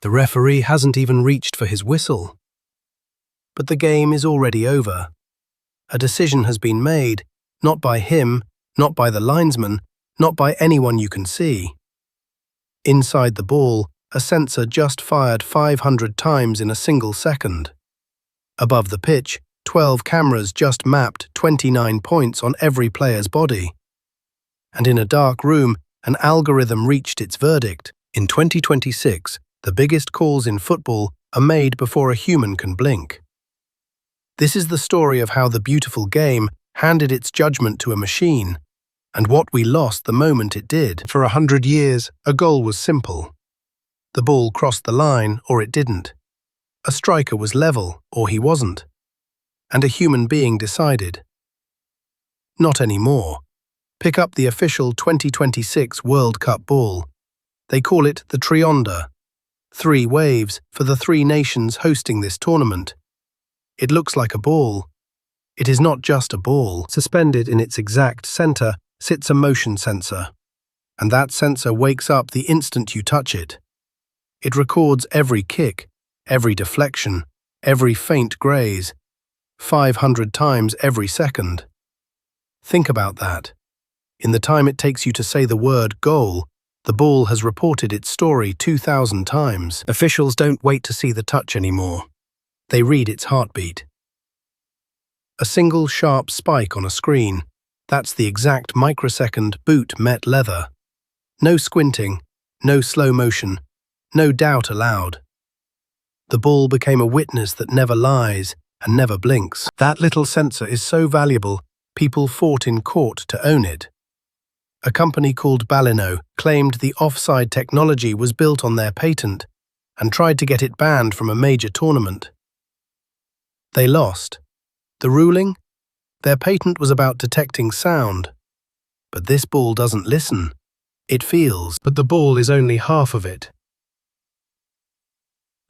The referee hasn't even reached for his whistle. But the game is already over. A decision has been made, not by him, not by the linesman, not by anyone you can see. Inside the ball, a sensor just fired 500 times in a single second. Above the pitch, 12 cameras just mapped 29 points on every player's body. And in a dark room, an algorithm reached its verdict. In 2026, the biggest calls in football are made before a human can blink. This is the story of how the beautiful game handed its judgment to a machine, and what we lost the moment it did. For 100 years, a goal was simple. The ball crossed the line, or it didn't. A striker was level, or he wasn't. And a human being decided. Not anymore. Pick up the official 2026 World Cup ball. They call it the Trionda. 3 waves for the 3 nations hosting this tournament. It looks like a ball. It is not just a ball. Suspended in its exact center sits a motion sensor. And that sensor wakes up the instant you touch it. It records every kick, every deflection, every faint graze, 500 times every second. Think about that. In the time it takes you to say the word goal, the ball has reported its story 2,000 times. Officials don't wait to see the touch anymore. They read its heartbeat. A single sharp spike on a screen, that's the exact microsecond boot met leather. No squinting, no slow motion, no doubt allowed. The ball became a witness that never lies and never blinks. That little sensor is so valuable, people fought in court to own it. A company called Ballinno claimed the offside technology was built on their patent and tried to get it banned from a major tournament. They lost. The ruling? Their patent was about detecting sound. But this ball doesn't listen. It feels. But the ball is only half of it.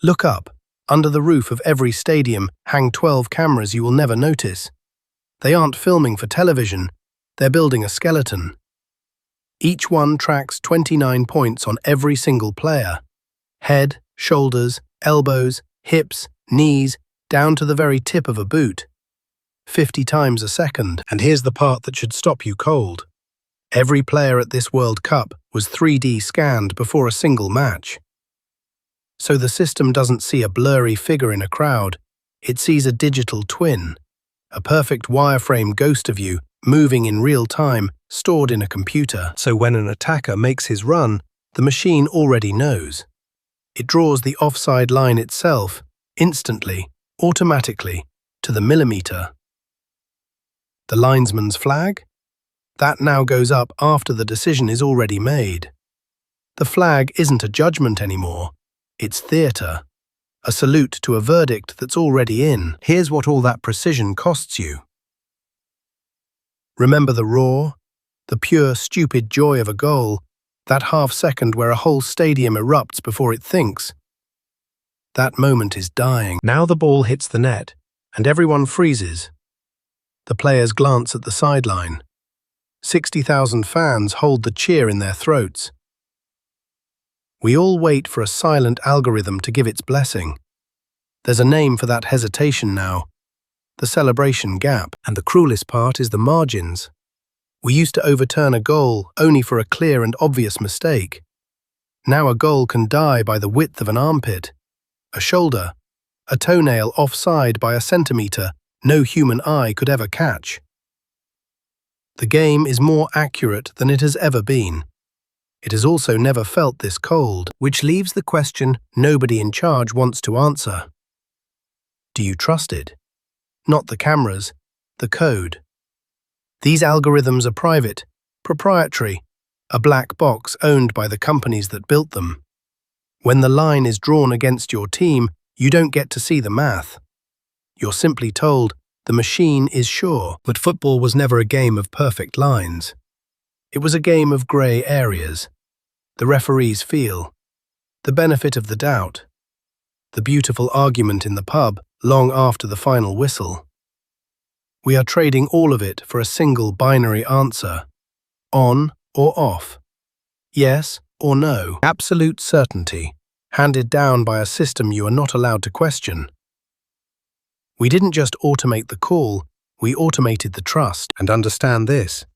Look up. Under the roof of every stadium hang 12 cameras you will never notice. They aren't filming for television. They're building a skeleton. Each one tracks 29 points on every single player. Head, shoulders, elbows, hips, knees, down to the very tip of a boot. 50 times a second. And here's the part that should stop you cold. Every player at this World Cup was 3D scanned before a single match. So the system doesn't see a blurry figure in a crowd. It sees a digital twin, a perfect wireframe ghost of you, moving in real time, stored in a computer. So when an attacker makes his run, the machine already knows. It draws the offside line itself, instantly, automatically, to the millimeter. The linesman's flag? That now goes up after the decision is already made. The flag isn't a judgment anymore. It's theatre. A salute to a verdict that's already in. Here's what all that precision costs you. Remember the roar? The pure, stupid joy of a goal, that half-second where a whole stadium erupts before it thinks. That moment is dying. Now the ball hits the net, and everyone freezes. The players glance at the sideline. 60,000 fans hold the cheer in their throats. We all wait for a silent algorithm to give its blessing. There's a name for that hesitation now. The celebration gap. And the cruelest part is the margins. We used to overturn a goal only for a clear and obvious mistake. Now a goal can die by the width of an armpit, a shoulder, a toenail offside by a centimetre no human eye could ever catch. The game is more accurate than it has ever been. It has also never felt this cold, which leaves the question nobody in charge wants to answer. Do you trust it? Not the cameras, the code. These algorithms are private, proprietary, a black box owned by the companies that built them. When the line is drawn against your team, you don't get to see the math. You're simply told the machine is sure. But football was never a game of perfect lines. It was a game of grey areas. The referees feel. The benefit of the doubt. The beautiful argument in the pub long after the final whistle. We are trading all of it for a single binary answer. On or off. Yes or no. Absolute certainty. handed down by a system you are not allowed to question. We didn't just automate the call, we automated the trust. And understand this,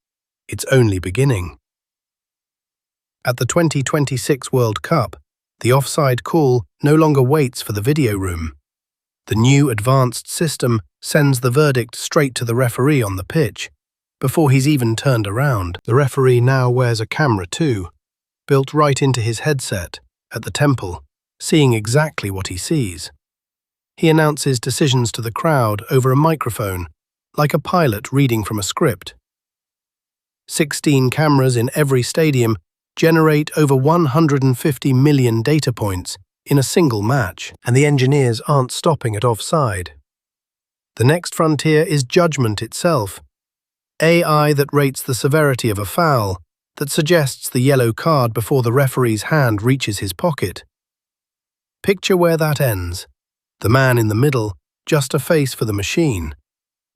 it's only beginning. At the 2026 World Cup, the offside call no longer waits for the video room. The new advanced system sends the verdict straight to the referee on the pitch, before he's even turned around. The referee now wears a camera too, built right into his headset, at the temple, seeing exactly what he sees. He announces decisions to the crowd over a microphone, like a pilot reading from a script. 16 cameras in every stadium generate over 150 million data points in a single match, and the engineers aren't stopping at offside. The next frontier is judgment itself. AI that rates the severity of a foul, that suggests the yellow card before the referee's hand reaches his pocket. Picture where that ends. The man in the middle, just a face for the machine.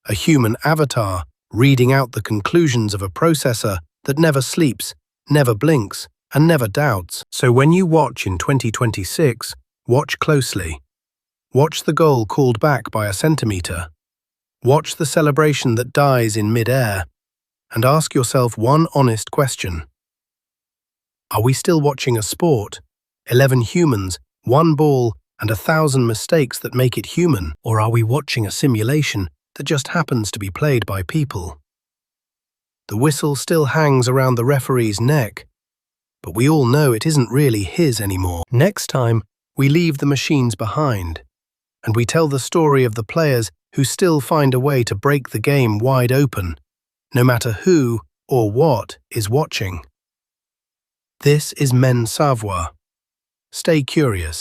A human avatar reading out the conclusions of a processor that never sleeps, never blinks, and never doubts. So when you watch in 2026, watch closely. Watch the goal called back by a centimetre. Watch the celebration that dies in mid-air. And ask yourself one honest question. Are we still watching a sport? 11 humans, 1 ball, and 1,000 mistakes that make it human? Or are we watching a simulation that just happens to be played by people? The whistle still hangs around the referee's neck, but we all know it isn't really his anymore. Next time, we leave the machines behind, and we tell the story of the players who still find a way to break the game wide open, no matter who or what is watching. This is Men Savwa. Stay curious.